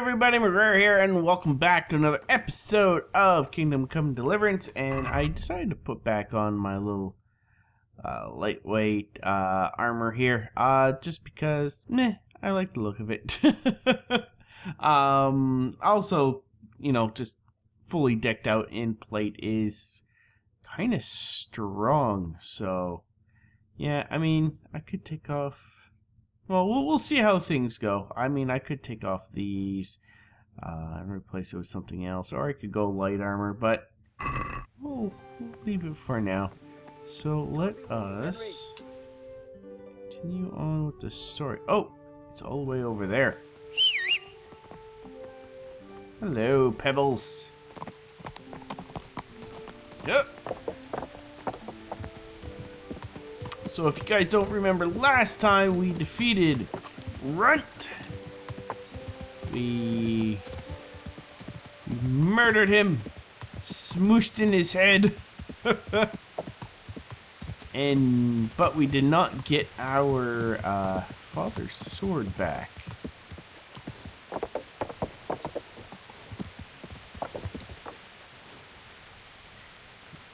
everybody, MacGhriogair here, and welcome back to another episode of Kingdom Come Deliverance. And I decided to put back on my little lightweight armor here, just because, I like the look of it. Also, you know, just fully decked out in plate is kind of strong, so yeah, I mean, I could take off. Well, we'll see how things go. I mean, I could take off these and replace it with something else, or I could go light armor, but we'll leave it for now. So let us continue on with the story. Oh, it's all the way over there. Hello, Pebbles. Yep. So if you guys don't remember, last time we defeated Runt. We murdered him, smooshed in his head, but we did not get our father's sword back. Let's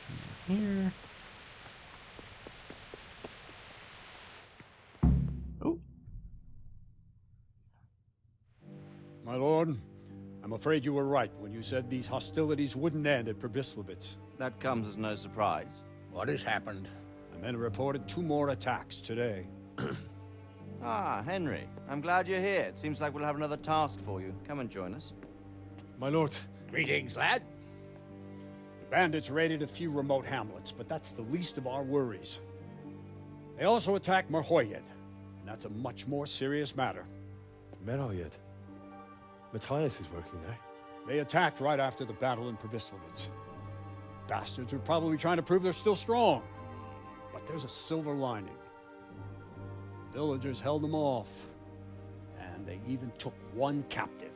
come in here. My lord, I'm afraid you were right when you said these hostilities wouldn't end at Pestilence. That comes as no surprise. What has happened? The men reported 2 more attacks today. Ah, Henry. I'm glad you're here. It seems like we'll have another task for you. Come and join us. My lord, Greetings, lad. the bandits raided a few remote hamlets, but that's the least of our worries. They also attacked Merhojed, and that's a much more serious matter. Merhojed. Matthias is working there. They attacked right after the battle in Pestilence. Bastards are probably trying to prove they're still strong. But there's a silver lining. The villagers held them off, and they even took 1 captive.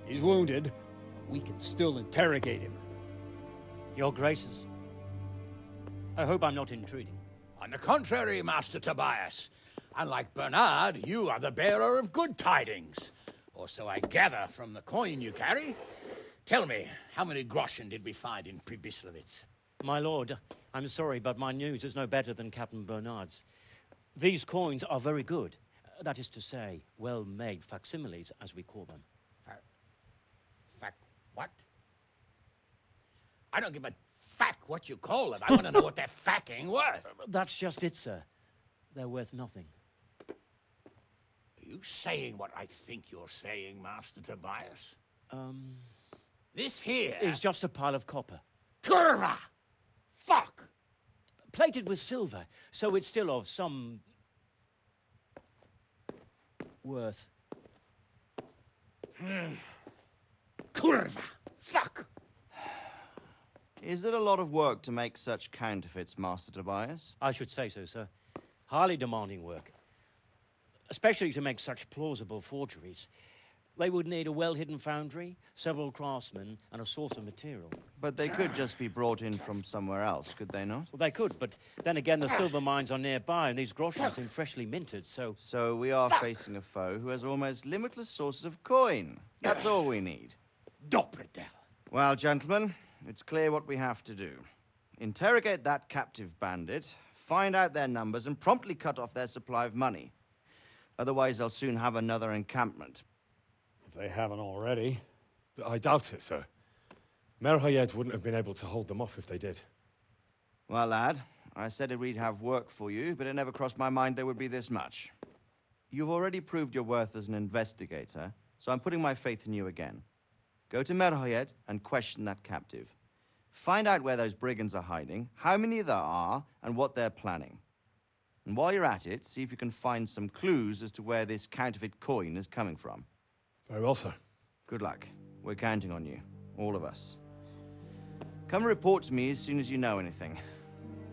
He's wounded, but we can still interrogate him. Your Graces, I hope I'm not intruding. On the contrary, Master Tobias. Unlike Bernard, you are the bearer of good tidings. Or so I gather from the coin you carry. Tell me, how many groschen did we find in Pestilence? My lord, I'm sorry, but my news is no better than Captain Bernard's. These coins are very good. That is to say, well-made facsimiles, as we call them. What? I don't give a what you call them. I want to know what they're facking worth. That's just it, sir. They're worth nothing. Are you saying what I think you're saying, Master Tobias? This here Is just a pile of copper. Curva! Fuck! Plated with silver, so it's still of some worth. Curva! Fuck! Is it a lot of work to make such counterfeits, Master Tobias? I should say so, sir. Highly demanding work. Especially to make such plausible forgeries. They would need a well-hidden foundry, several craftsmen, and a source of material. But they could just be brought in from somewhere else, could they not? Well, they could, but then again, the silver mines are nearby, and these groschen seem freshly minted, so... So we are facing a foe who has almost limitless sources of coin. That's all we need. Doppelder. Well, gentlemen, it's clear what we have to do. Interrogate that captive bandit, find out their numbers, and promptly cut off their supply of money. Otherwise, they'll soon have another encampment. If they haven't already. I doubt it, sir. Merhojed wouldn't have been able to hold them off if they did. Well, lad, I said we'd have work for you, but it never crossed my mind there would be this much. You've already proved your worth as an investigator, so I'm putting my faith in you again. Go to Merhojed and question that captive. Find out where those brigands are hiding, how many there are, and what they're planning. And while you're at it, see if you can find some clues as to where this counterfeit coin is coming from. Very well, sir. Good luck. We're counting on you. All of us. Come report to me as soon as you know anything.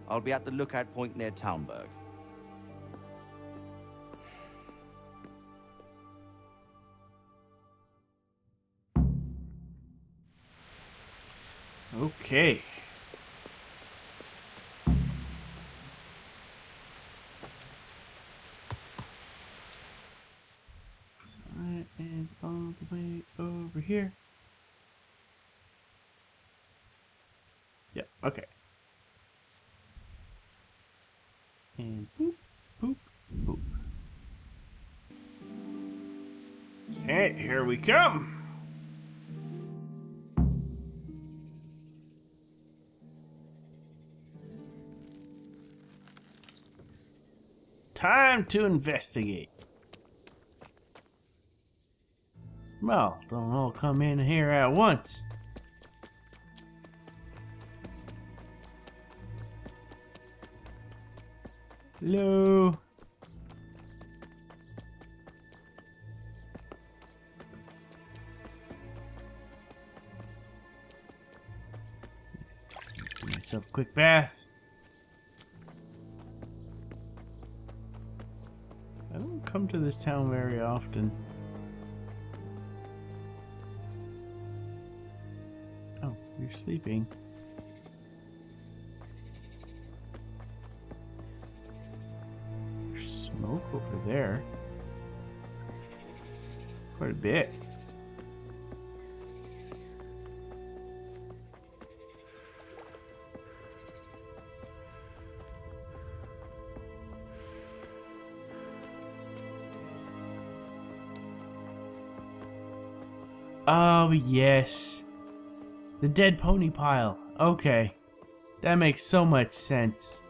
I'll be at the lookout point near Talmberg. Okay. So I am is all the way over here. Yep, okay. And boop, boop, boop. Okay, here we come. Time to investigate. Well, don't all come in here at once. Hello. Give myself a quick bath. I don't come to this town very often. Oh, you're sleeping. There's smoke over there. Quite a bit. Oh, yes. The dead pony pile. Okay. That makes so much sense.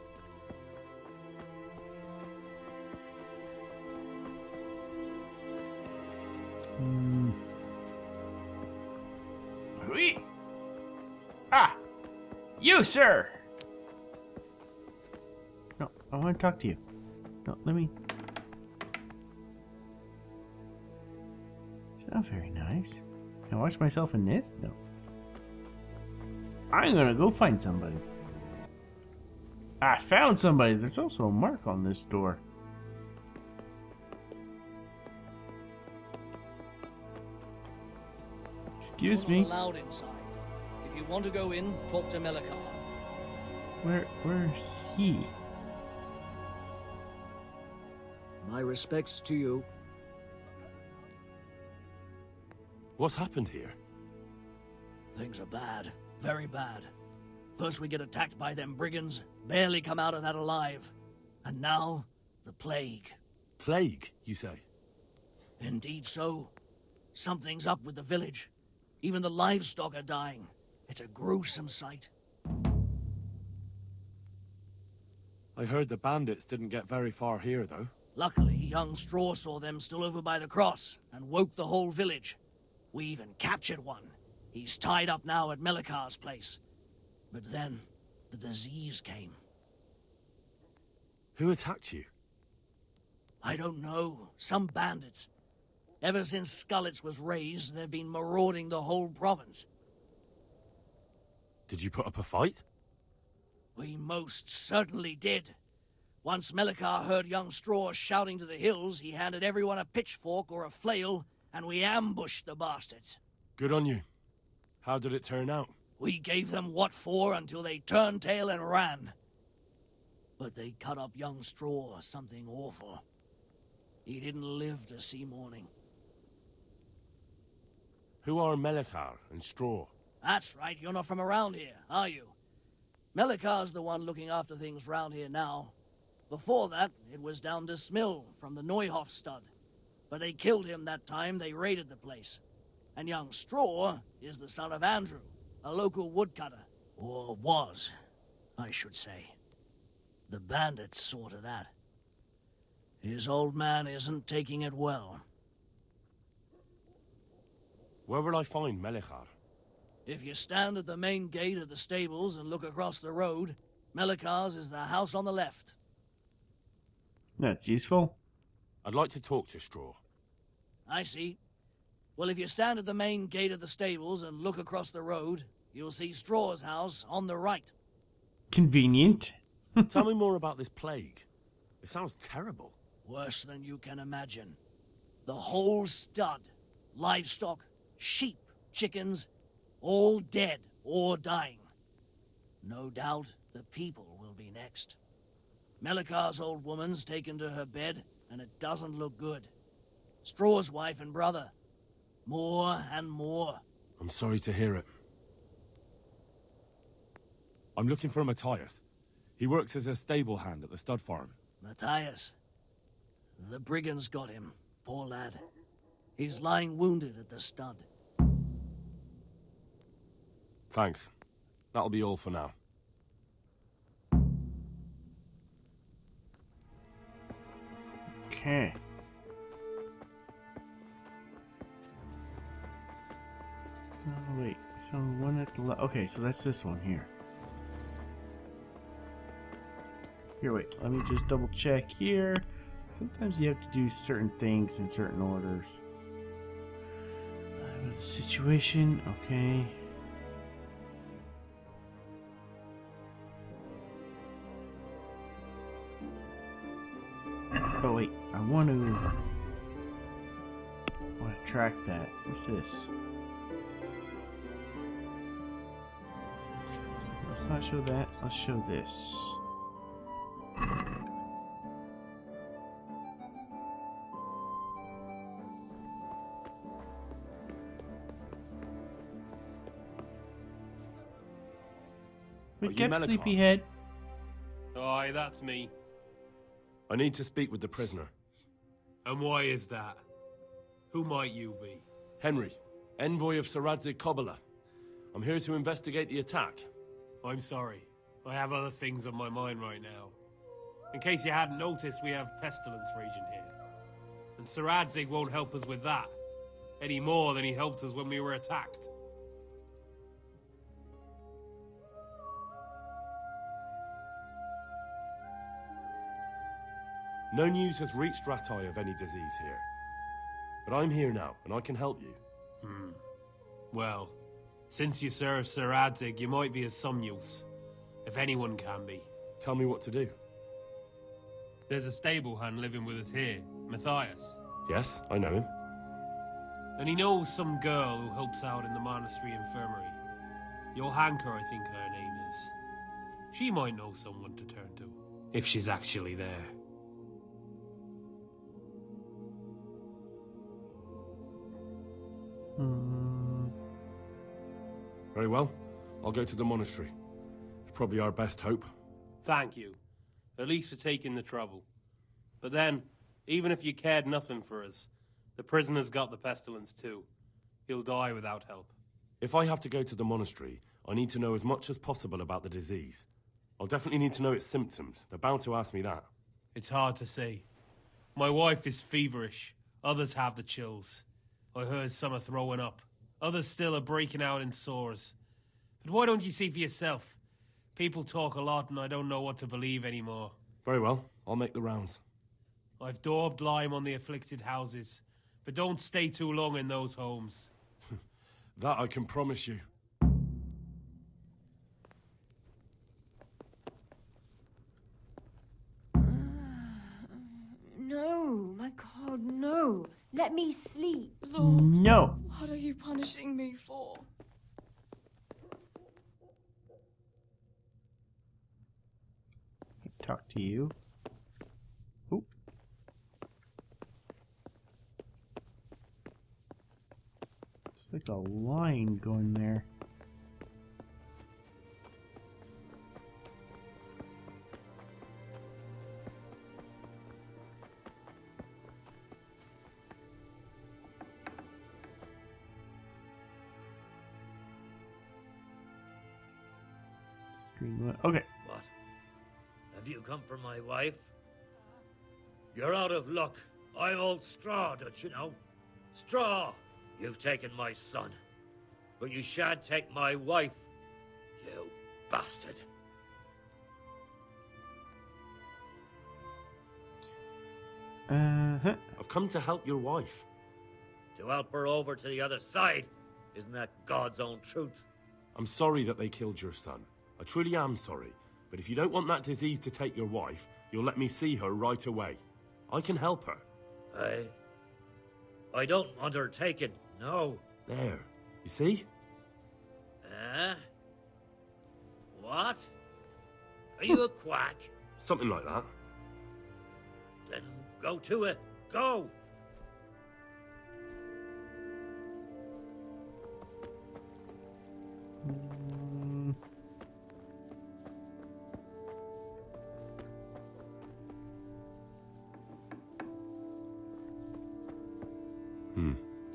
Whee! Ah! You, sir! No, I want to talk to you. No, let me... It's not very nice. Can I wash myself in this? No. I'm gonna go find somebody. I found somebody. There's also a mark on this door. Excuse me. You're not allowed inside. If you want to go in, talk to Melakarta. Where's he? My respects to you. What's happened here? Things are bad. Very bad. First we get attacked by them brigands, barely come out of that alive. And now, the plague. Plague, you say? Indeed so. Something's up with the village. Even the livestock are dying. It's a gruesome sight. I heard the bandits didn't get very far here, though. Luckily, young Straw saw them still over by the cross and woke the whole village. We even captured one. He's tied up now at Melakarta's place. But then, the disease came. Who attacked you? I don't know. Some bandits. Ever since Skullets was raised, they've been marauding the whole province. Did you put up a fight? We most certainly did. Once Melakarta heard young Straw shouting to the hills, he handed everyone a pitchfork or a flail, and we ambushed the bastards. Good on you. How did it turn out? We gave them what for until they turned tail and ran. But they cut up young Straw something awful. He didn't live to see morning. Who are Melakarta and Straw? That's right, you're not from around here, are you? Melakarta's the one looking after things round here now. Before that, it was down to Smill from the Neuhoff stud. But they killed him that time they raided the place. And young Straw is the son of Andrew, a local woodcutter. Or was, I should say. The bandits saw to that. His old man isn't taking it well. Where will I find Melakarta? If you stand at the main gate of the stables and look across the road, Melakarta's is the house on the left. That's useful. I'd like to talk to Straw. I see. Well, if you stand at the main gate of the stables and look across the road, you'll see Straw's house on the right. Convenient. Tell me more about this plague. It sounds terrible. Worse than you can imagine. The whole stud, livestock, sheep, chickens, all dead or dying. No doubt the people will be next. Melakarta's old woman's taken to her bed, and it doesn't look good. Straw's wife and brother, More and more. I'm sorry to hear it. I'm looking for Matthias. He works as a stable hand at the stud farm. Matthias. The brigands got him. Poor lad. He's lying wounded at the stud. Thanks. That'll be all for now. Okay. So, wait. So, one at the left. Okay, so that's this one here. Here, wait. Let me just double check here. Sometimes you have to do certain things in certain orders. With the situation. Okay. Oh wait, I want to track that. What's this? Let's not show that. Let's show this. We kept Melakarta? Sleepyhead. Aye, that's me. I need to speak with the prisoner. And why is that? Who might you be? Henry, envoy of Sir Radzig Kobyla. I'm here to investigate the attack. I'm sorry. I have other things on my mind right now. In case you hadn't noticed, we have Pestilence raging here. And Sir Radzig won't help us with that. Any more than he helped us when we were attacked. No news has reached Ratai of any disease here. But I'm here now, and I can help you. Well, since you serve Sir Radzig, you might be of some use. If anyone can be. Tell me what to do. There's a stable hand living with us here, Matthias. Yes, I know him. And he knows some girl who helps out in the monastery infirmary. Johanka, I think her name is. She might know someone to turn to, if she's actually there. Very well. I'll go to the monastery. It's probably our best hope. Thank you. At least for taking the trouble. But then, even if you cared nothing for us, the prisoner's got the pestilence too. He'll die without help. If I have to go to the monastery, I need to know as much as possible about the disease. I'll definitely need to know its symptoms. They're bound to ask me that. It's hard to say. My wife is feverish. Others have the chills. I heard some are throwing up. Others still are breaking out in sores. But why don't you see for yourself? People talk a lot and I don't know what to believe anymore. Very well. I'll make the rounds. I've daubed lime on the afflicted houses, but don't stay too long in those homes. That I can promise you. No, my God, no. Let me sleep. Lord, No. what are you punishing me for? Talk to you. Oop. It's like a line going there. Okay. What? Have you come for my wife? You're out of luck. I'm old Straw, don't you know? Straw! You've taken my son. But you shan't take my wife. You bastard. I've come to help your wife. To help her over to the other side. Isn't that God's own truth? I'm sorry that they killed your son. I truly am sorry. But if you don't want that disease to take your wife, you'll let me see her right away. I can help her. I don't want her taken, no. There. You see? What? Are you a quack? Something like that. Then go to it. Go!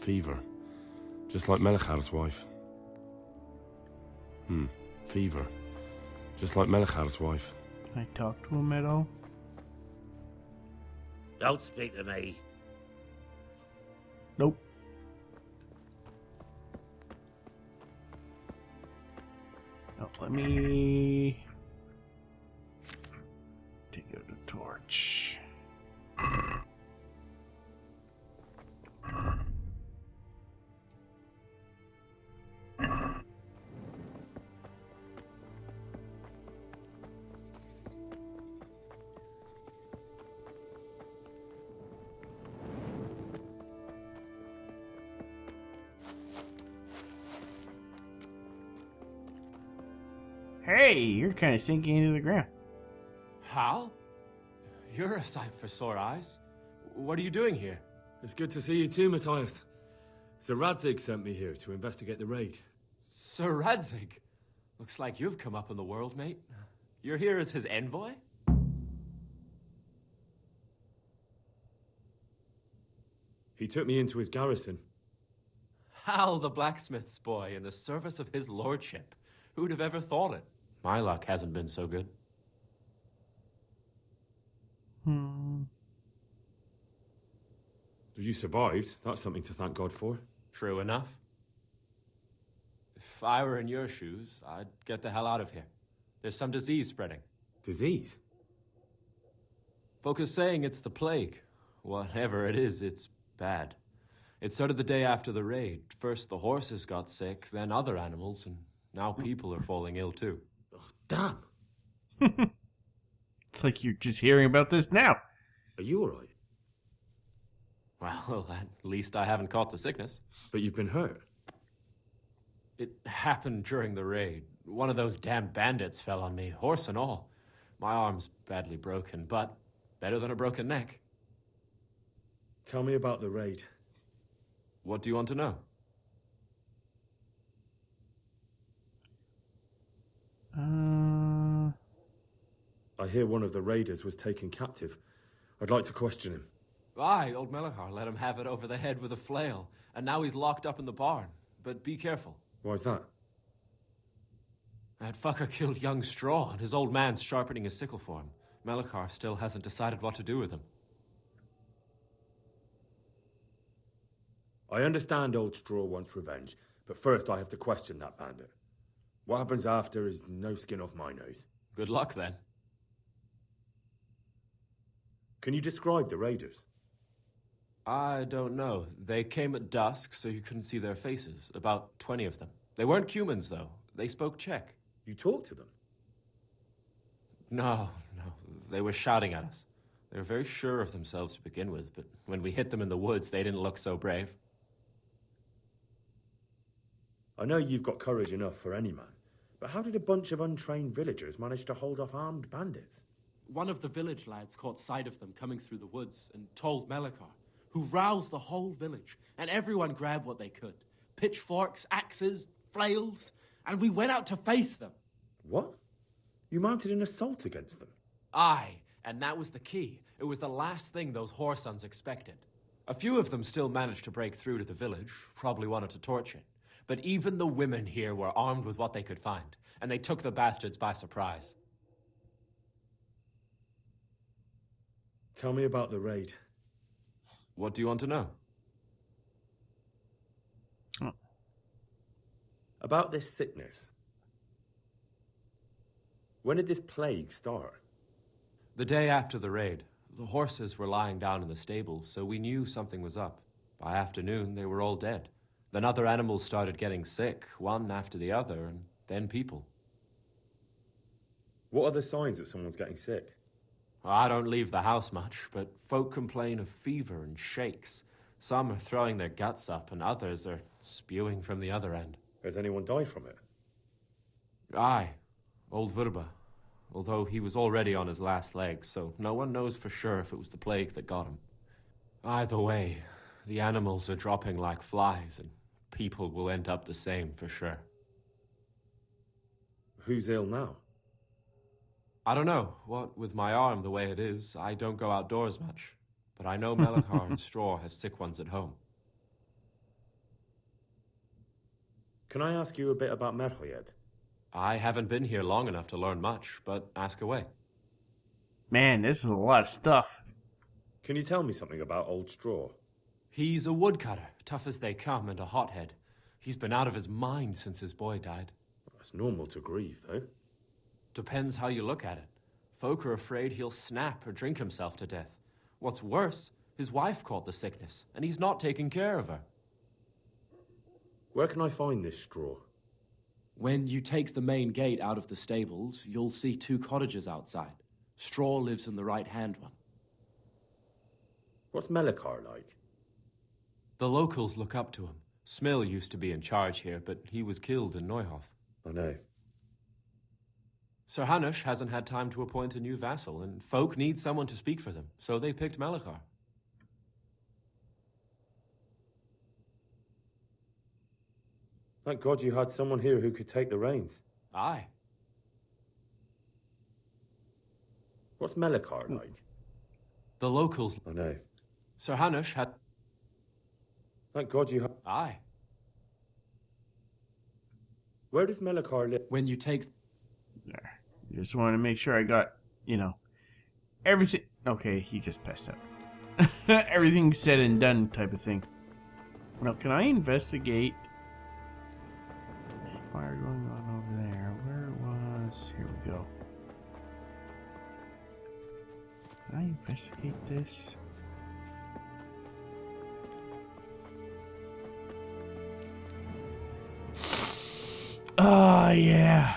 Fever. Just like Melakarta's wife. Fever. Just like Melakarta's wife. Can I talk to him at all? Don't speak to me. Nope. Oh, let me take out the torch. Hey, you're kind of sinking into the ground. Hal? You're a sight for sore eyes. What are you doing here? It's good to see you too, Matthias. Sir Radzig sent me here to investigate the raid. Sir Radzig? Looks like you've come up in the world, mate. You're here as his envoy? He took me into his garrison. Hal, the blacksmith's boy, in the service of his lordship. Who'd have ever thought it? My luck hasn't been so good. You survived. That's something to thank God for. True enough. If I were in your shoes, I'd get the hell out of here. There's some disease spreading. Disease? Folk are saying it's the plague. Whatever it is, it's bad. It started the day after the raid. First the horses got sick, then other animals, and now people are falling ill too. Oh, damn. It's like you're just hearing about this now. Are you alright? Well, at least I haven't caught the sickness. But you've been hurt. It happened during the raid. One of those damn bandits fell on me, horse and all. My arm's badly broken, but better than a broken neck. Tell me about the raid. What do you want to know? I hear one of the raiders was taken captive. I'd like to question him. Aye, old Melakarta let him have it over the head with a flail, and now he's locked up in the barn. But be careful. Why's that? That fucker killed young Straw, and his old man's sharpening his sickle for him. Melakarta still hasn't decided what to do with him. I understand old Straw wants revenge, but first I have to question that bandit. What happens after is no skin off my nose. Good luck, then. Can you describe the raiders? I don't know. They came at dusk, so you couldn't see their faces. About 20 of them. They weren't humans, though. They spoke Czech. You talked to them? No. They were shouting at us. They were very sure of themselves to begin with, but when we hit them in the woods, they didn't look so brave. I know you've got courage enough for any man, but how did a bunch of untrained villagers manage to hold off armed bandits? One of the village lads caught sight of them coming through the woods and told Melakarta, who roused the whole village, and everyone grabbed what they could. Pitchforks, axes, flails, and we went out to face them. What? You mounted an assault against them? Aye, and that was the key. It was the last thing those whoresons expected. A few of them still managed to break through to the village, probably wanted to torch it. But even the women here were armed with what they could find, and they took the bastards by surprise. Tell me about the raid. What do you want to know? About this sickness. When did this plague start? The day after the raid. The horses were lying down in the stable, so we knew something was up. By afternoon, they were all dead. Then other animals started getting sick, one after the other, and then people. What are the signs that someone's getting sick? I don't leave the house much, but folk complain of fever and shakes. Some are throwing their guts up, and others are spewing from the other end. Has anyone died from it? Aye, old Vurba. Although he was already on his last legs, so no one knows for sure if it was the plague that got him. Either way, the animals are dropping like flies, and people will end up the same for sure. Who's ill now? I don't know. What with my arm the way it is, I don't go outdoors much. But I know Melakarta and Straw have sick ones at home. Can I ask you a bit about Merhojed? I haven't been here long enough to learn much, but ask away. Man, this is a lot of stuff. Can you tell me something about Old Straw? He's a woodcutter, tough as they come, and a hothead. He's been out of his mind since his boy died. It's normal to grieve, though. Depends how you look at it. Folk are afraid he'll snap or drink himself to death. What's worse, his wife caught the sickness, and he's not taking care of her. Where can I find this straw? When you take the main gate out of the stables, you'll see 2 cottages outside. Straw lives in the right-hand one. What's Melakarta like? The locals look up to him. Smill used to be in charge here, but he was killed in Neuhof. I know. Sir Hanush hasn't had time to appoint a new vassal, and folk need someone to speak for them, so they picked Melakarta. Thank God you had someone here who could take the reins. Aye. What's Melakarta like? The locals... I know. Sir Hanush had... Thank God you had... Aye. Where does Melakarta live? When you take... There. Just wanted to make sure I got, everything. Okay, he just passed out. Everything said and done type of thing. Now, can I investigate... There's fire going on over there. Where it was... Here we go. Can I investigate this? Oh, yeah.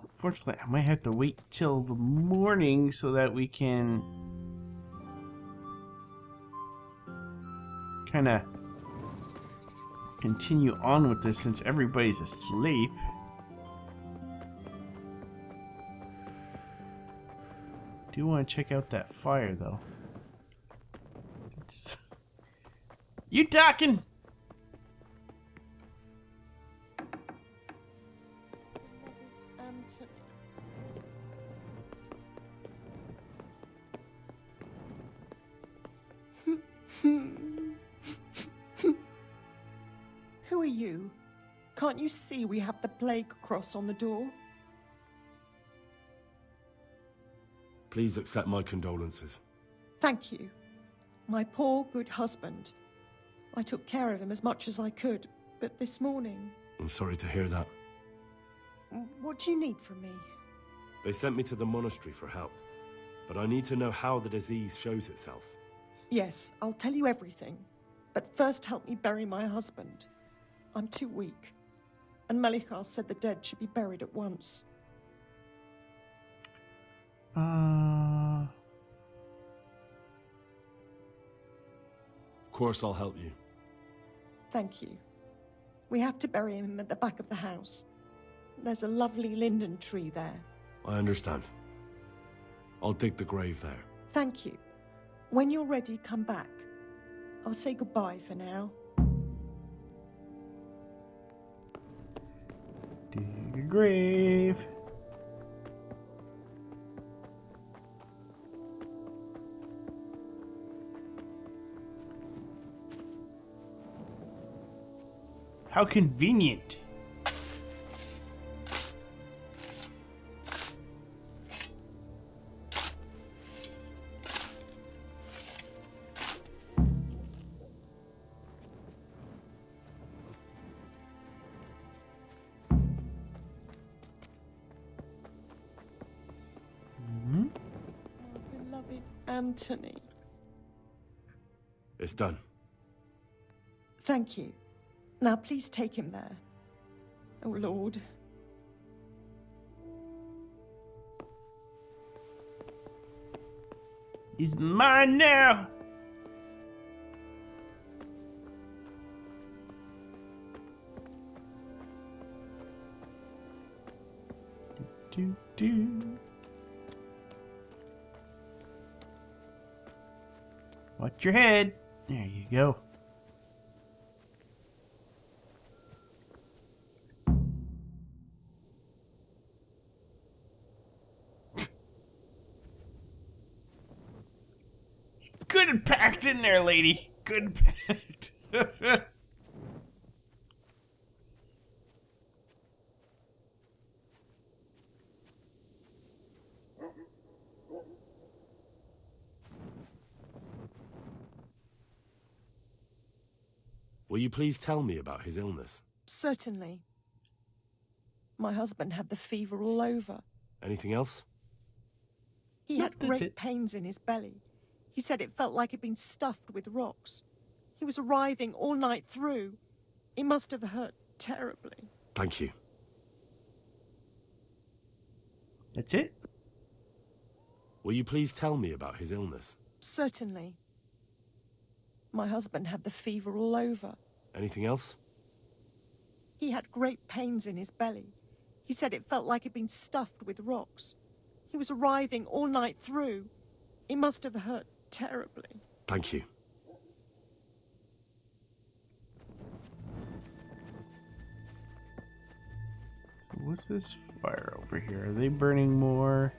Unfortunately, I might have to wait till the morning so that we can kind of continue on with this since everybody's asleep. Do want to check out that fire though. You talking? Who are you? Can't you see we have the plague cross on the door? Please accept my condolences. Thank you. My poor, good husband. I took care of him as much as I could, but this morning... I'm sorry to hear that. What do you need from me? They sent me to the monastery for help, but I need to know how the disease shows itself. Yes, I'll tell you everything. But first help me bury my husband. I'm too weak. And Melakarta said the dead should be buried at once. Of course I'll help you. Thank you. We have to bury him at the back of the house. There's a lovely linden tree there. I understand. I'll dig the grave there. Thank you. When you're ready, come back. I'll say goodbye for now. Dig a grave. How convenient. Beloved Anthony. It's done. Thank you. Now please take him there. Oh, Lord. He's mine now. Do. Watch your head. There you go. Good and packed in there, lady. Good and packed. Will you please tell me about his illness? Certainly. My husband had the fever all over. Anything else? He had great pains in his belly. He said it felt like it'd been stuffed with rocks. He was writhing all night through. It must have hurt terribly. Thank you. That's it? Will you please tell me about his illness? Certainly. My husband had the fever all over. Anything else? He had great pains in his belly. He said it felt like it'd been stuffed with rocks. He was writhing all night through. It must have hurt terribly. Thank you. So what's this fire over here? Are they burning more?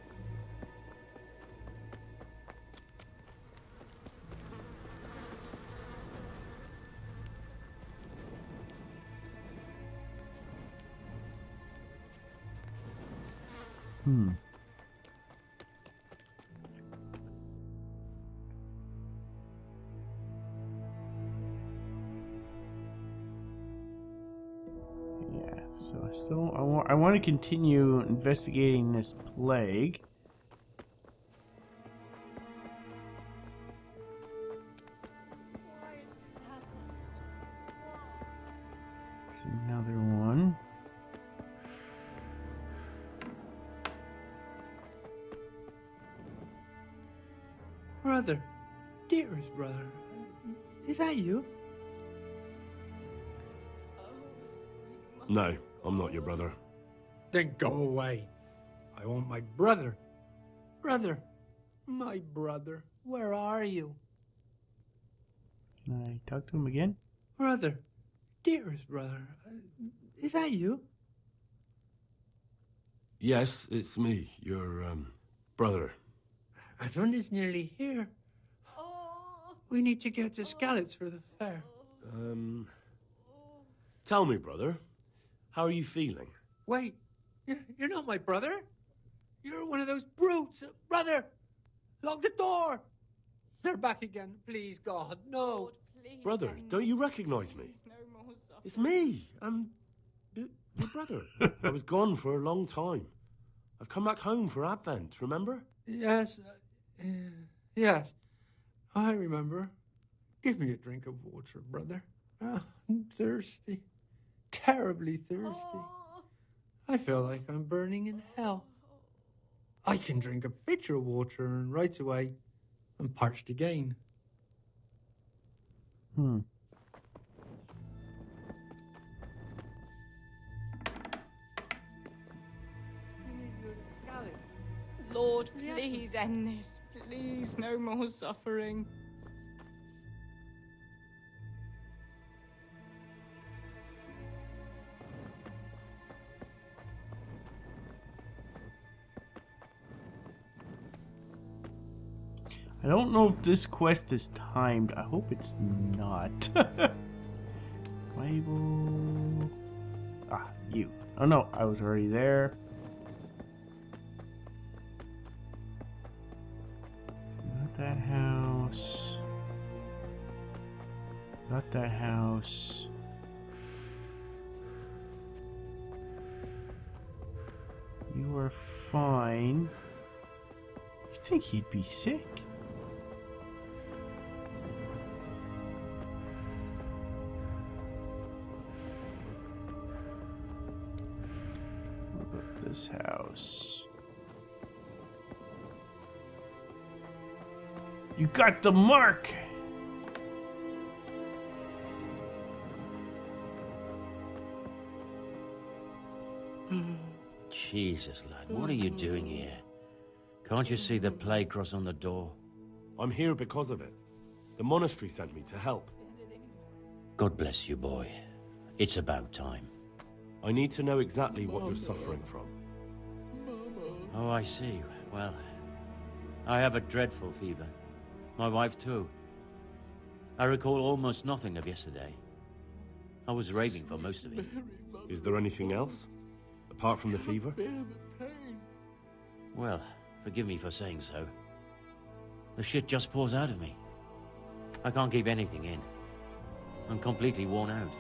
Yeah, so I want to continue investigating this plague. There's another one. Brother, dearest brother, is that you? No, I'm not your brother. Then go away. I want my brother. Brother, my brother, where are you? Can I talk to him again? Brother, dearest brother, is that you? Yes, it's me, your, brother. Everyone is nearly here. We need to get to Skalitz for the fair. Tell me, brother, how are you feeling? Wait, you're not my brother? You're one of those brutes. Brother, lock the door. They're back again. Please, God, no. Lord, please, Brother, don't you recognize me? no more suffering. It's me. I'm your brother. I was gone for a long time. I've come back home for Advent, remember? Yes, yes, I remember. Give me a drink of water, brother. I'm thirsty, terribly thirsty. I feel like I'm burning in hell. I can drink a pitcher of water and right away I'm parched again. Lord, please end this. Please, no more suffering. I don't know if this quest is timed. I hope it's not. Bible. Ah, you. Oh no, I was already there. Not that house. Not that house. You are fine. You think he'd be sick? What about this house? You got the mark! Jesus, lad, what are you doing here? Can't you see the plague cross on the door? I'm here because of it. The monastery sent me to help. God bless you, boy. It's about time. I need to know exactly what you're suffering from. Oh, I see. Well, I have a dreadful fever. My wife too. I recall almost nothing of yesterday. I was raving for most of it. Is there anything else? Apart from the fever? Well, forgive me for saying so. The shit just pours out of me. I can't keep anything in. I'm completely worn out.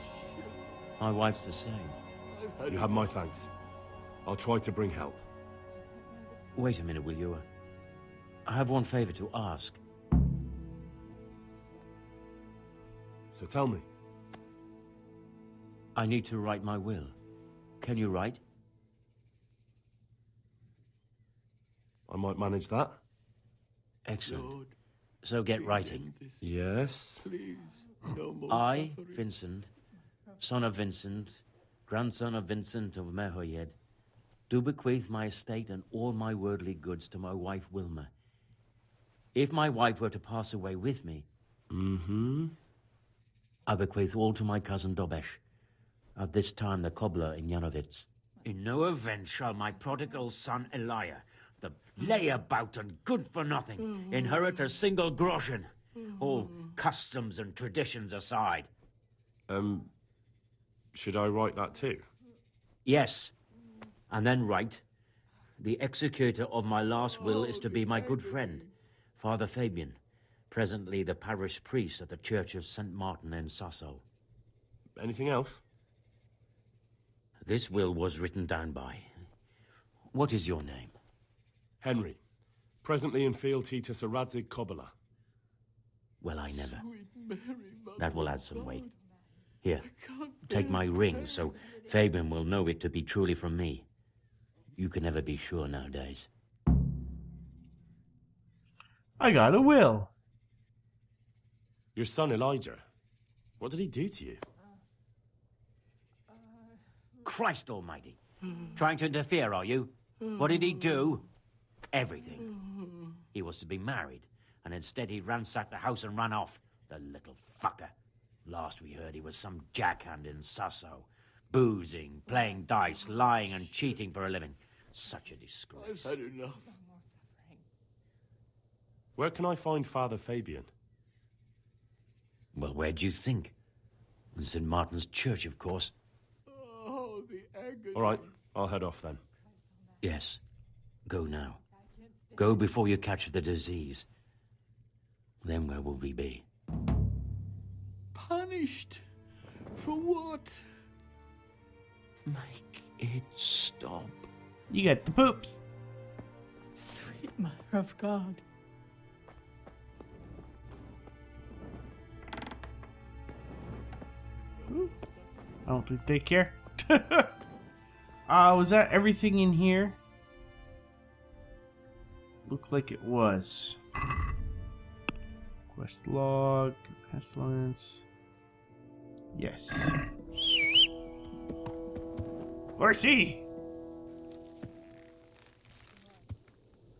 My wife's the same. You have my thanks. I'll try to bring help. Wait a minute, will you? I have one favor to ask. So tell me. I need to write my will. Can you write? I might manage that. Excellent. So get writing. Yes. I, Vincent, son of Vincent, grandson of Vincent of Merhojed, do bequeath my estate and all my worldly goods to my wife Wilma. If my wife were to pass away with me, I bequeath all to my cousin Dobesh, at this time the cobbler in Yanovitz. In no event shall my prodigal son Elia, the layabout and good-for-nothing, inherit a single groschen, all customs and traditions aside. Should I write that too? Yes, and then write, the executor of my last will is to be my good friend, Father Fabian, presently the parish priest at the Church of St. Martin in Sasso. Anything else? This will was written down by... What is your name? Henry. Presently in fealty to Sir Radzig Kobyla. Well, I never. That will add some weight. Here, take my ring, so Fabian will know it to be truly from me. You can never be sure nowadays. I got a will. Your son Elijah. What did he do to you? Christ almighty. Trying to interfere, are you? What did he do? Everything. He was to be married, and instead he ransacked the house and ran off. The little fucker. Last we heard he was some jackhand in Sasso. Boozing, playing dice, lying and cheating for a living. Such a disgrace. I've had enough. Where can I find Father Fabian? Well, where do you think? In St. Martin's Church, of course. Oh, the agony. All right, I'll head off then. Yes. Go now. Go before you catch the disease. Then where will we be? Punished? For what? Make it stop. You get the poops. Sweet Mother of God. I don't think they care. Was that everything in here? Looked like it was. Quest log, Pestilence. Yes. Horsey!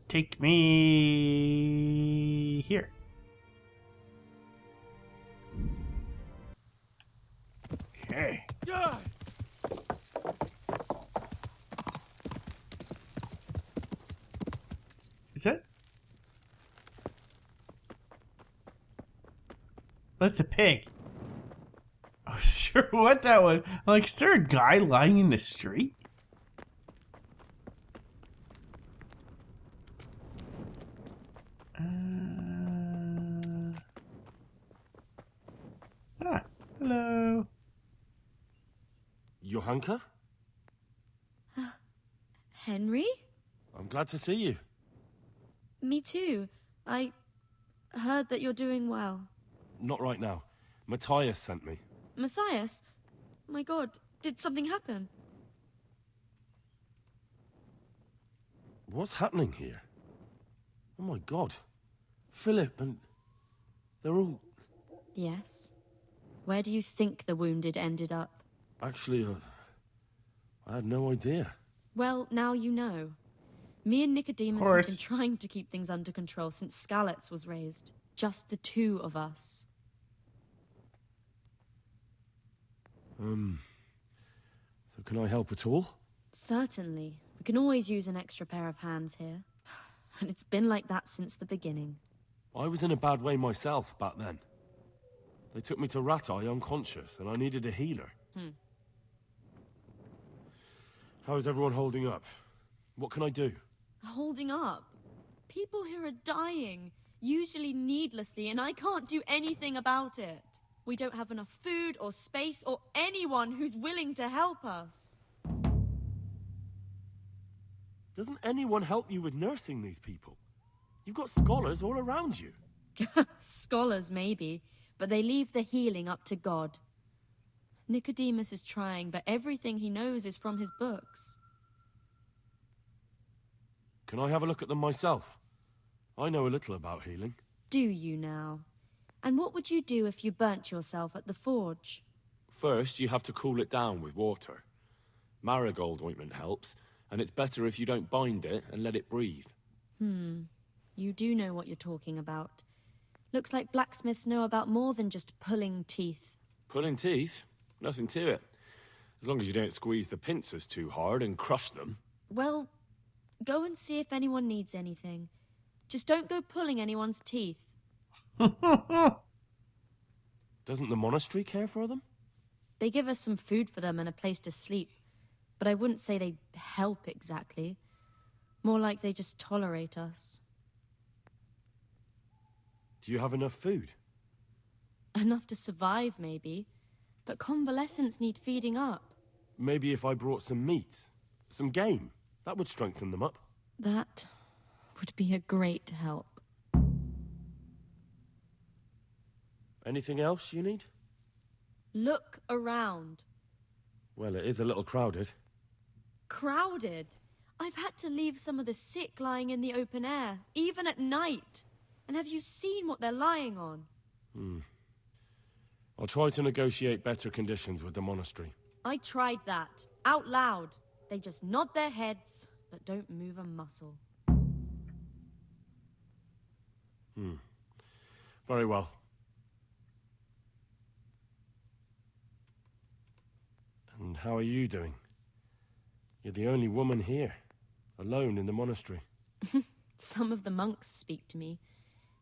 Take me here. Okay. Is that? That's a pig. I was sure what that was. Like, is there a guy lying in the street? Hello. Johanka? Henry? I'm glad to see you. Me too. I heard that you're doing well. Not right now. Matthias sent me. Matthias? My God, did something happen? What's happening here? Oh my God. Philip and... they're all... Yes. Where do you think the wounded ended up? Actually, I had no idea. Well, now you know. Me and Nicodemus have been trying to keep things under control since Skalitz was raised. Just the two of us. So can I help at all? Certainly. We can always use an extra pair of hands here. And it's been like that since the beginning. I was in a bad way myself back then. They took me to Ratai unconscious, and I needed a healer. How is everyone holding up? What can I do? Holding up? People here are dying, usually needlessly, and I can't do anything about it. We don't have enough food or space or anyone who's willing to help us. Doesn't anyone help you with nursing these people? You've got scholars all around you. Scholars, maybe, but they leave the healing up to God. Nicodemus is trying, but everything he knows is from his books. Can I have a look at them myself? I know a little about healing. Do you now? And what would you do if you burnt yourself at the forge? First, you have to cool it down with water. Marigold ointment helps, and it's better if you don't bind it and let it breathe. You do know what you're talking about. Looks like blacksmiths know about more than just pulling teeth. Pulling teeth? Nothing to it. As long as you don't squeeze the pincers too hard and crush them. Well, go and see if anyone needs anything. Just don't go pulling anyone's teeth. Doesn't the monastery care for them? They give us some food for them and a place to sleep, but I wouldn't say they help exactly. More like they just tolerate us. Do you have enough food? Enough to survive, maybe, but convalescents need feeding up. Maybe if I brought some meat, some game, that would strengthen them up. That would be a great help. Anything else you need? Look around. Well, it is a little crowded. Crowded? I've had to leave some of the sick lying in the open air, even at night. And have you seen what they're lying on? I'll try to negotiate better conditions with the monastery. I tried that, out loud. They just nod their heads, but don't move a muscle. Very well. And how are you doing? You're the only woman here, alone in the monastery. Some of the monks speak to me,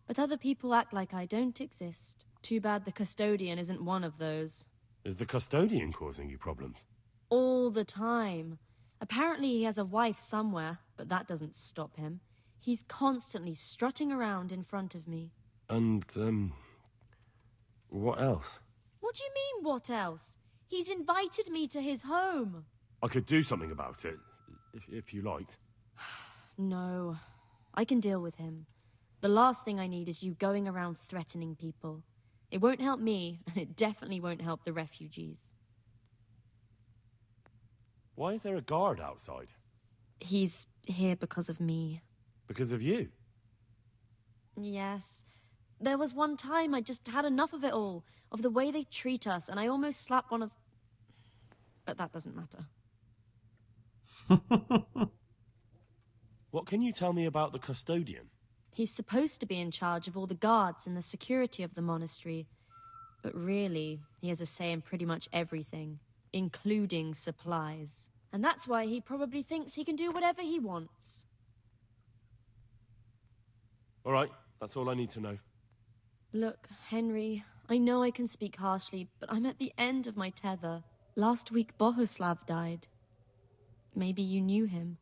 but other people act like I don't exist. Too bad the custodian isn't one of those. Is the custodian causing you problems? All the time. Apparently he has a wife somewhere, but that doesn't stop him. He's constantly strutting around in front of me. And, what else? What do you mean, what else? He's invited me to his home. I could do something about it, if you liked. No, I can deal with him. The last thing I need is you going around threatening people. It won't help me, and it definitely won't help the refugees. Why is there a guard outside? He's here because of me. Because of you? Yes. There was one time I just had enough of it all, of the way they treat us, and I almost slapped one of... But that doesn't matter. What can you tell me about the custodian? He's supposed to be in charge of all the guards and the security of the monastery. But really, he has a say in pretty much everything, including supplies. And that's why he probably thinks he can do whatever he wants. All right, that's all I need to know. Look, Henry, I know I can speak harshly, but I'm at the end of my tether. Last week, Bohuslav died. Maybe you knew him.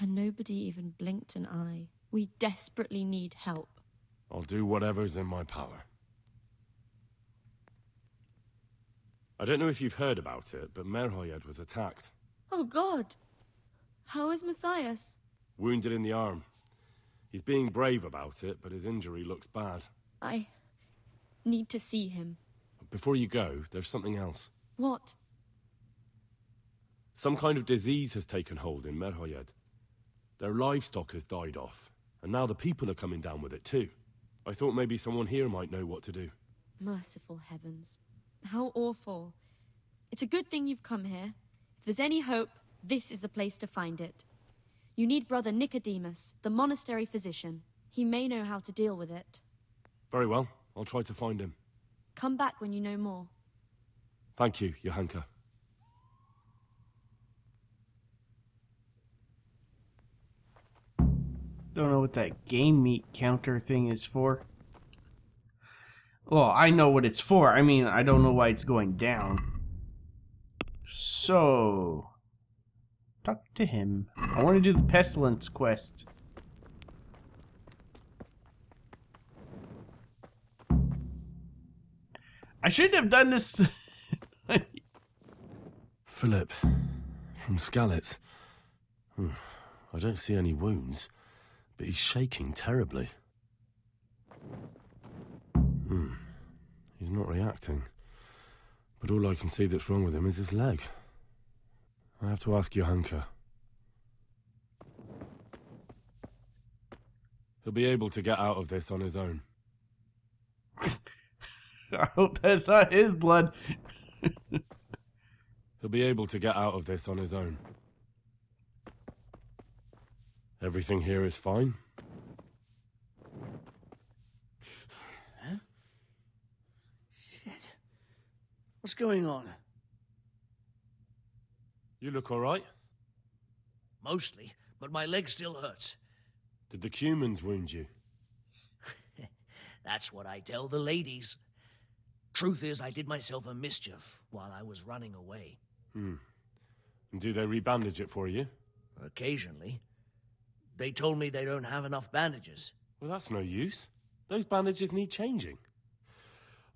And nobody even blinked an eye. We desperately need help. I'll do whatever's in my power. I don't know if you've heard about it, but Merhojed was attacked. Oh, God! How is Matthias? Wounded in the arm. He's being brave about it, but his injury looks bad. I need to see him. Before you go, there's something else. What? Some kind of disease has taken hold in Merhojed. Their livestock has died off, and now the people are coming down with it too. I thought maybe someone here might know what to do. Merciful heavens. How awful. It's a good thing you've come here. If there's any hope, this is the place to find it. You need Brother Nicodemus, the monastery physician. He may know how to deal with it. Very well. I'll try to find him. Come back when you know more. Thank you, Johanka. Don't know what that game meat counter thing is for. Well, I know what it's for. I mean, I don't know why it's going down. So... talk to him. I want to do the Pestilence quest. I shouldn't have done this. Philip, from Skalitz. I don't see any wounds, but he's shaking terribly. He's not reacting. But all I can see that's wrong with him is his leg. I have to ask Johanka. He'll be able to get out of this on his own. I hope that's not his blood. He'll be able to get out of this on his own. Everything here is fine? Huh? Shit. What's going on? You look all right? Mostly, but my leg still hurts. Did the humans wound you? That's what I tell the ladies. Truth is, I did myself a mischief while I was running away. And do they rebandage it for you? Occasionally. They told me they don't have enough bandages. Well, that's no use. Those bandages need changing.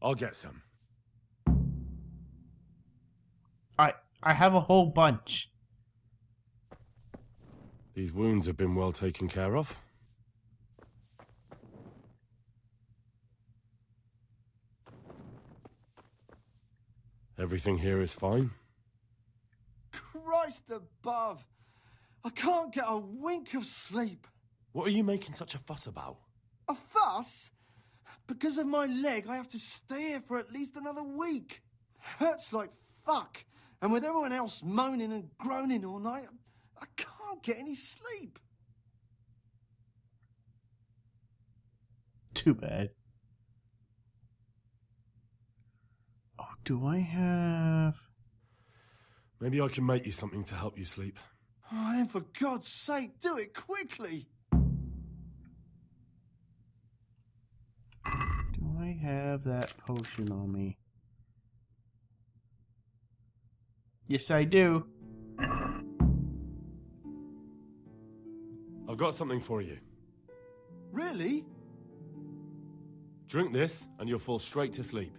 I'll get some. I have a whole bunch. These wounds have been well taken care of. Everything here is fine? Christ above! I can't get a wink of sleep. What are you making such a fuss about? A fuss? Because of my leg, I have to stay here for at least another week. Hurts like fuck. And with everyone else moaning and groaning all night, I can't get any sleep. Too bad. Oh, do I have... Maybe I can make you something to help you sleep. Oh, then for God's sake, do it quickly. Do I have that potion on me? Yes, I do. I've got something for you. Really? Drink this, and you'll fall straight to sleep.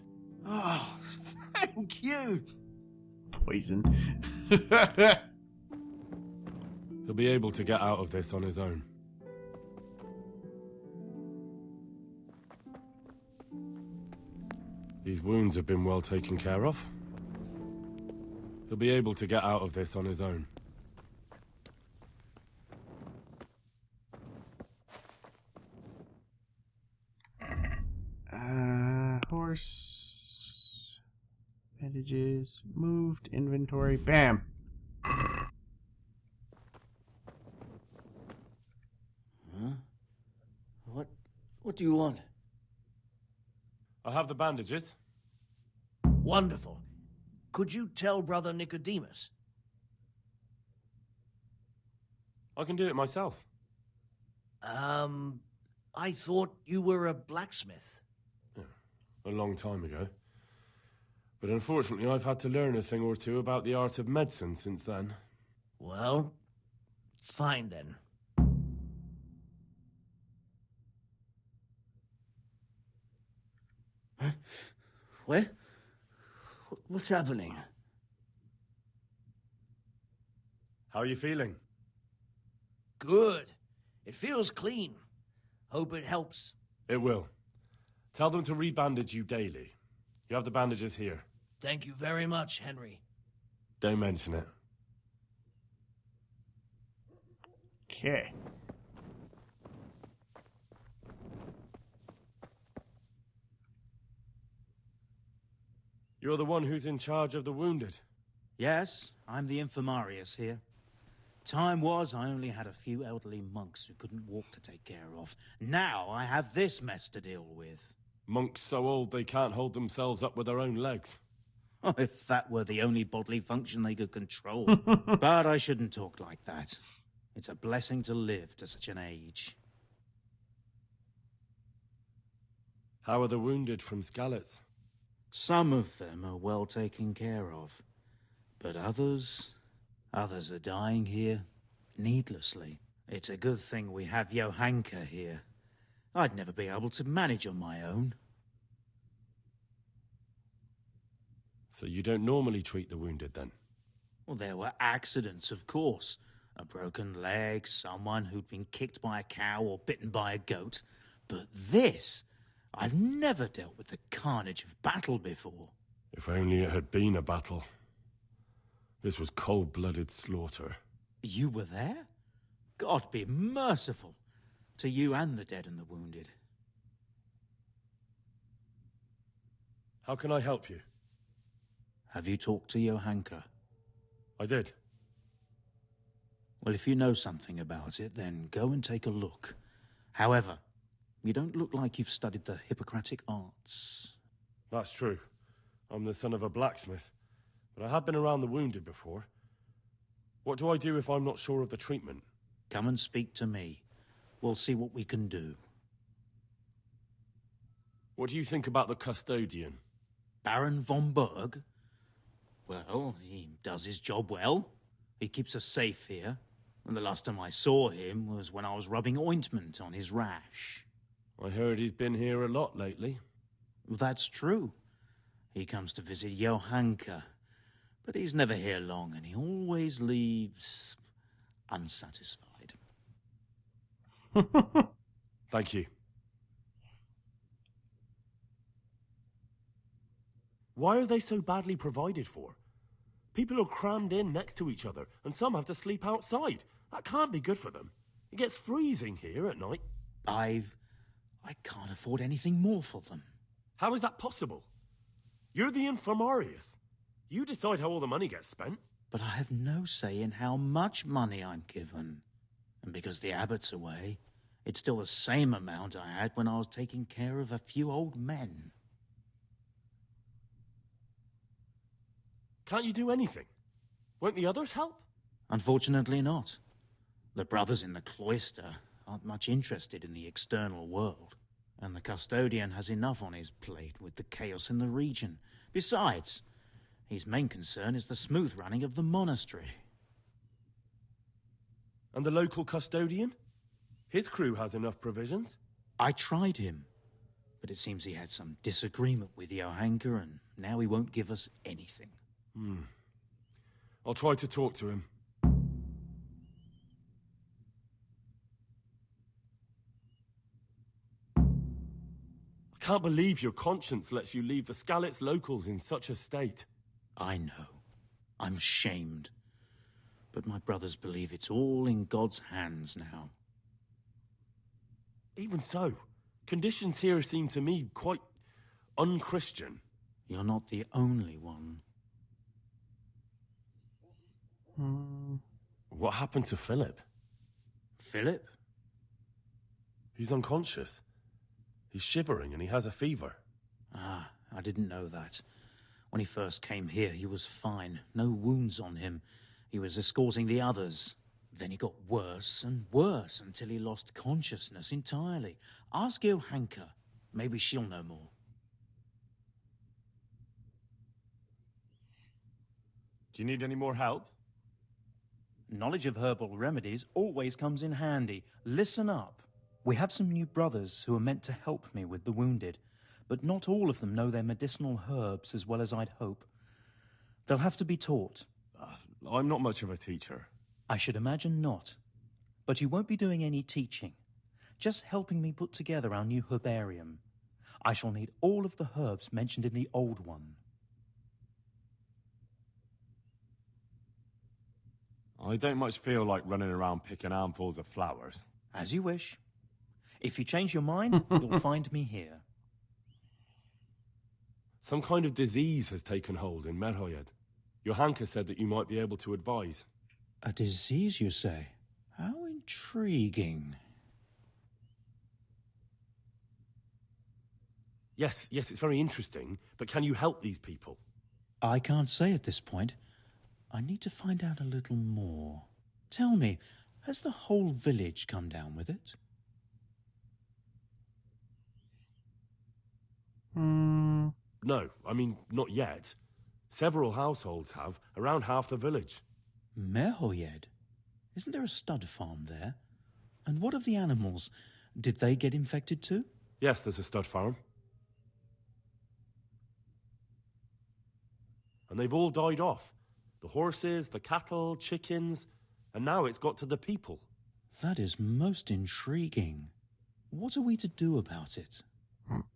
Oh, thank you. Poison. He'll be able to get out of this on his own. These wounds have been well taken care of. He'll be able to get out of this on his own. Horse. Bandages. Moved. Inventory. Bam. Huh? What do you want? I have the bandages. Wonderful. Could you tell Brother Nicodemus? I can do it myself. I thought you were a blacksmith. A long time ago. But unfortunately, I've had to learn a thing or two about the art of medicine since then. Well, fine then. Huh? Where? What's happening? How are you feeling? Good. It feels clean. Hope it helps. It will. Tell them to rebandage you daily. You have the bandages here. Thank you very much, Henry. Don't mention it. Okay. You're the one who's in charge of the wounded. Yes, I'm the infirmarius here. Time was I only had a few elderly monks who couldn't walk to take care of. Now I have this mess to deal with. Monks so old they can't hold themselves up with their own legs. Oh, if that were the only bodily function they could control. But I shouldn't talk like that. It's a blessing to live to such an age. How are the wounded from Skalitz? Some of them are well taken care of, but others are dying here needlessly. It's a good thing we have Johanka here. I'd never be able to manage on my own. So you don't normally treat the wounded, then? Well, there were accidents, of course. A broken leg, someone who'd been kicked by a cow or bitten by a goat. But this... I've never dealt with the carnage of battle before. If only it had been a battle. This was cold-blooded slaughter. You were there? God be merciful to you and the dead and the wounded. How can I help you? Have you talked to Johanka? I did. Well, if you know something about it, then go and take a look. However, you don't look like you've studied the Hippocratic arts. That's true. I'm the son of a blacksmith, but I have been around the wounded before. What do I do if I'm not sure of the treatment? Come and speak to me. We'll see what we can do. What do you think about the custodian? Baron von Berg? Well, he does his job well. He keeps us safe here. And the last time I saw him was when I was rubbing ointment on his rash. I heard he's been here a lot lately. That's true. He comes to visit Johanka. But he's never here long, and he always leaves unsatisfied. Thank you. Why are they so badly provided for? People are crammed in next to each other, and some have to sleep outside. That can't be good for them. It gets freezing here at night. I can't afford anything more for them. How is that possible? You're the infirmarius. You decide how all the money gets spent. But I have no say in how much money I'm given. And because the abbot's away, it's still the same amount I had when I was taking care of a few old men. Can't you do anything? Won't the others help? Unfortunately not. The brothers in the cloister aren't much interested in the external world. And the custodian has enough on his plate with the chaos in the region. Besides, his main concern is the smooth running of the monastery. And the local custodian? His crew has enough provisions? I tried him, but it seems he had some disagreement with Johanka, and now he won't give us anything. I'll try to talk to him. I can't believe your conscience lets you leave the Skalitz locals in such a state. I know. I'm ashamed. But my brothers believe it's all in God's hands now. Even so, conditions here seem to me quite un-Christian. You're not the only one. What happened to Philip? Philip? He's unconscious. He's shivering and he has a fever. Ah, I didn't know that. When he first came here, he was fine. No wounds on him. He was escorting the others. Then he got worse and worse until he lost consciousness entirely. Ask Johanka. Maybe she'll know more. Do you need any more help? Knowledge of herbal remedies always comes in handy. Listen up. We have some new brothers who are meant to help me with the wounded, but not all of them know their medicinal herbs as well as I'd hope. They'll have to be taught. I'm not much of a teacher. I should imagine not. But you won't be doing any teaching. Just helping me put together our new herbarium. I shall need all of the herbs mentioned in the old one. I don't much feel like running around picking armfuls of flowers. As you wish. If you change your mind, you'll find me here. Some kind of disease has taken hold in Merhojed. Johanka said that you might be able to advise. A disease, you say? How intriguing. Yes, it's very interesting, but can you help these people? I can't say at this point. I need to find out a little more. Tell me, has the whole village come down with it? No, I mean, not yet. Several households have, around half the village. Merhojed? Isn't there a stud farm there? And what of the animals? Did they get infected too? Yes, there's a stud farm. And they've all died off. The horses, the cattle, chickens, and now it's got to the people. That is most intriguing. What are we to do about it?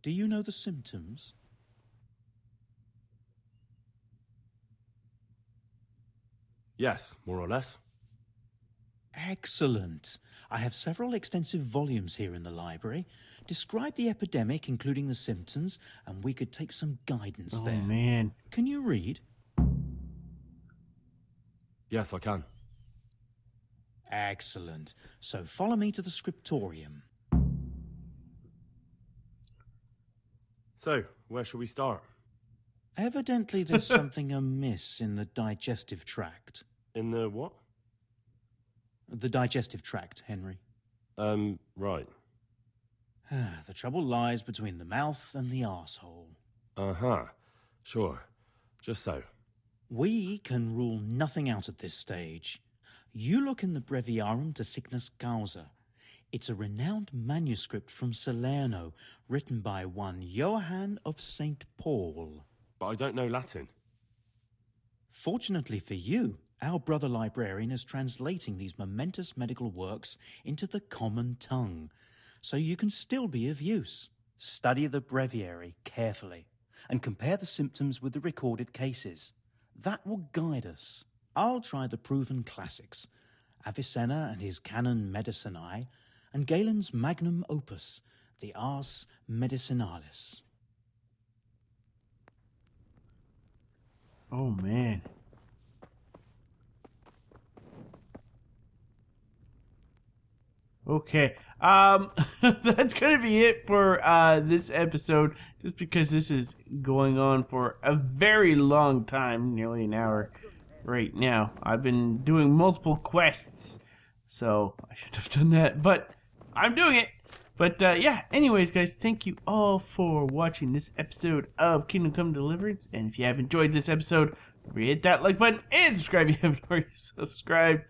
Do you know the symptoms? Yes, more or less. Excellent. I have several extensive volumes here in the library. Describe the epidemic, including the symptoms, and we could take some guidance there. Oh, man. Can you read? Yes, I can. Excellent. So follow me to the scriptorium. So, where shall we start? Evidently there's something amiss in the digestive tract. In the what? The digestive tract, Henry. Right. The trouble lies between the mouth and the arsehole. Uh-huh. Sure. Just so. We can rule nothing out at this stage. You look in the Breviarum de Sickness Causa. It's a renowned manuscript from Salerno, written by one Johann of St. Paul. But I don't know Latin. Fortunately for you, our brother librarian is translating these momentous medical works into the common tongue, so you can still be of use. Study the breviary carefully and compare the symptoms with the recorded cases. That will guide us. I'll try the proven classics, Avicenna and his Canon Medicinae, and Galen's magnum opus, the Ars Medicinalis. Oh, man. Okay. That's going to be it for this episode, just because this is going on for a very long time, nearly an hour right now. I've been doing multiple quests, so I should have done that, but I'm doing it. But yeah, anyways, guys, thank you all for watching this episode of Kingdom Come Deliverance. And if you have enjoyed this episode, hit that like button and subscribe if you haven't already subscribed.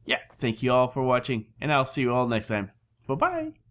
Yeah, thank you all for watching, and I'll see you all next time. Bye-bye.